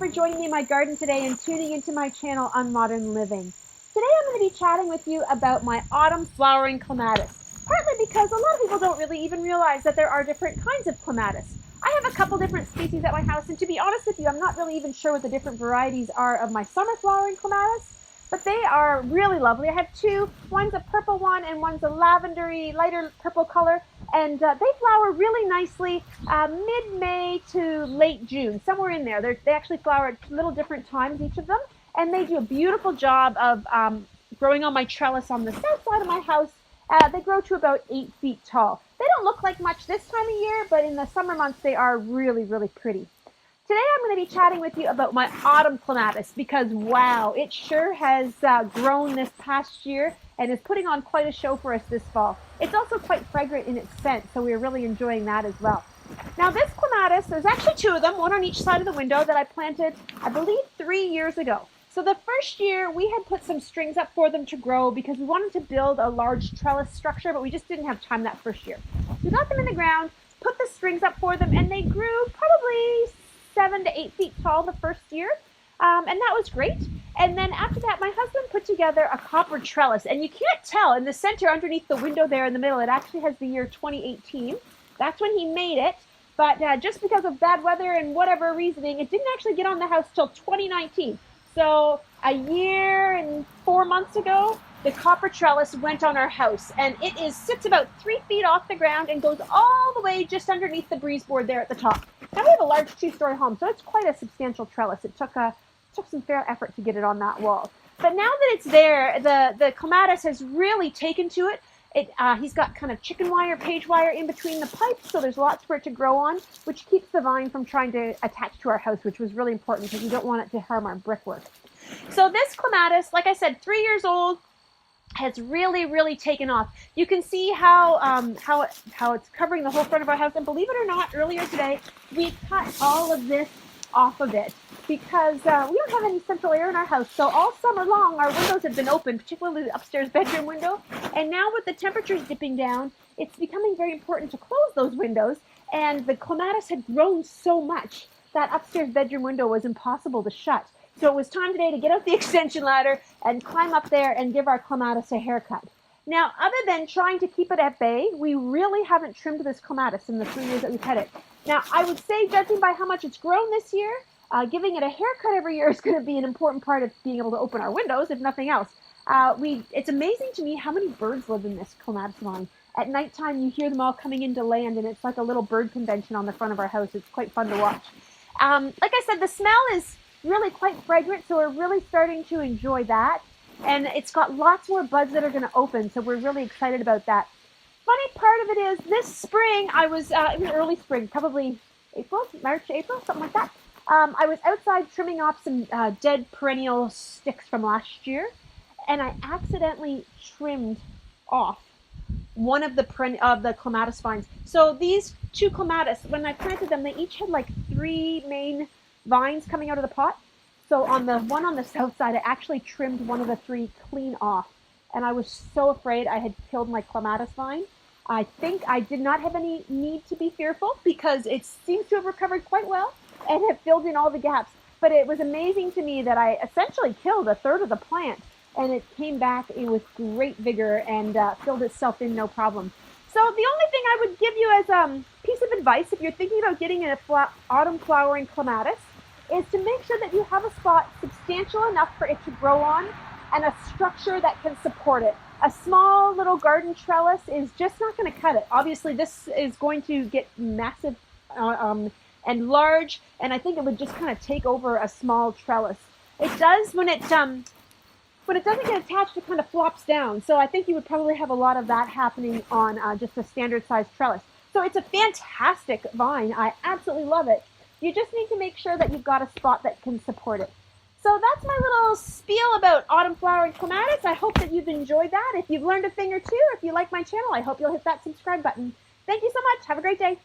for joining me in my garden today and tuning into my channel on Modern Living. Today I'm going to be chatting with you about my autumn flowering clematis, partly because a lot of people don't really even realize that there are different kinds of clematis. I have a couple different species at my house, and to be honest with you, I'm not really even sure what the different varieties are of my summer flowering clematis, but they are really lovely. I have two. One's a purple one and one's a lavendery, lighter purple color, and they flower really nicely mid-May to late June, somewhere in there. They actually flower at little different times, each of them, and they do a beautiful job of growing on my trellis on the south side of my house. They grow to about 8 feet tall. They don't look like much this time of year, but in the summer months they are really, really pretty. Today I'm going to be chatting with you about my autumn clematis because, wow, it sure has grown this past year and is putting on quite a show for us this fall. It's also quite fragrant in its scent, so we're really enjoying that as well. Now this clematis, there's actually two of them, one on each side of the window, that I planted, I believe, 3 years ago. So the first year we had put some strings up for them to grow because we wanted to build a large trellis structure, but we just didn't have time that first year. So we got them in the ground, put the strings up for them, and they grew probably 7 to 8 feet tall the first year, and that was great. And then after that, my husband put together a copper trellis, and you can't tell in the center underneath the window there in the middle, it actually has the year 2018. That's when he made it, but just because of bad weather and whatever reasoning, it didn't actually get on the house till 2019. So a year and 4 months ago, the copper trellis went on our house, and it sits about 3 feet off the ground and goes all the way just underneath the breeze board there at the top. Now we have a large 2-story home, so it's quite a substantial trellis. It took some fair effort to get it on that wall. But now that it's there, the clematis has really taken to it. He's got kind of chicken wire, page wire in between the pipes, so there's lots for it to grow on, which keeps the vine from trying to attach to our house, which was really important because we don't want it to harm our brickwork. So this clematis, like I said, 3 years old, has really, really taken off. You can see how it's covering the whole front of our house, and believe it or not, earlier today we cut all of this off of it because we don't have any central air in our house. So all summer long our windows have been open, particularly the upstairs bedroom window, and now with the temperatures dipping down, it's becoming very important to close those windows, and the clematis had grown so much that upstairs bedroom window was impossible to shut. So it was time today to get out the extension ladder and climb up there and give our clematis a haircut. Now, other than trying to keep it at bay, we really haven't trimmed this clematis in the 3 years that we've had it. Now, I would say, judging by how much it's grown this year, giving it a haircut every year is going to be an important part of being able to open our windows, if nothing else. It's amazing to me how many birds live in this clematis vine. At nighttime, you hear them all coming into land, and it's like a little bird convention on the front of our house. It's quite fun to watch. Like I said, the smell is really quite fragrant, so we're really starting to enjoy that. And it's got lots more buds that are going to open, so we're really excited about that. Funny part of it is, this spring, I was, it was early spring, probably March, April, something like that. I was outside trimming off some dead perennial sticks from last year, and I accidentally trimmed off one of the clematis vines. So these two clematis, when I planted them, they each had like 3 main vines coming out of the pot. So on the one on the south side, I actually trimmed one of the 3 clean off, and I was so afraid I had killed my clematis vine. I think I did not have any need to be fearful because it seems to have recovered quite well and have filled in all the gaps. But it was amazing to me that I essentially killed a third of the plant, and it came back with great vigor and filled itself in no problem. So the only thing I would give you as a piece of advice if you're thinking about getting an autumn flowering clematis is to make sure that you have a spot substantial enough for it to grow on and a structure that can support it. A small little garden trellis is just not going to cut it. Obviously, this is going to get massive and large, and I think it would just kind of take over a small trellis. It does when it doesn't get attached, it kind of flops down. So I think you would probably have a lot of that happening on just a standard size trellis. So it's a fantastic vine. I absolutely love it. You just need to make sure that you've got a spot that can support it. So that's my little spiel about autumn flowering clematis. I hope that you've enjoyed that. If you've learned a thing or two, if you like my channel, I hope you'll hit that subscribe button. Thank you so much. Have a great day.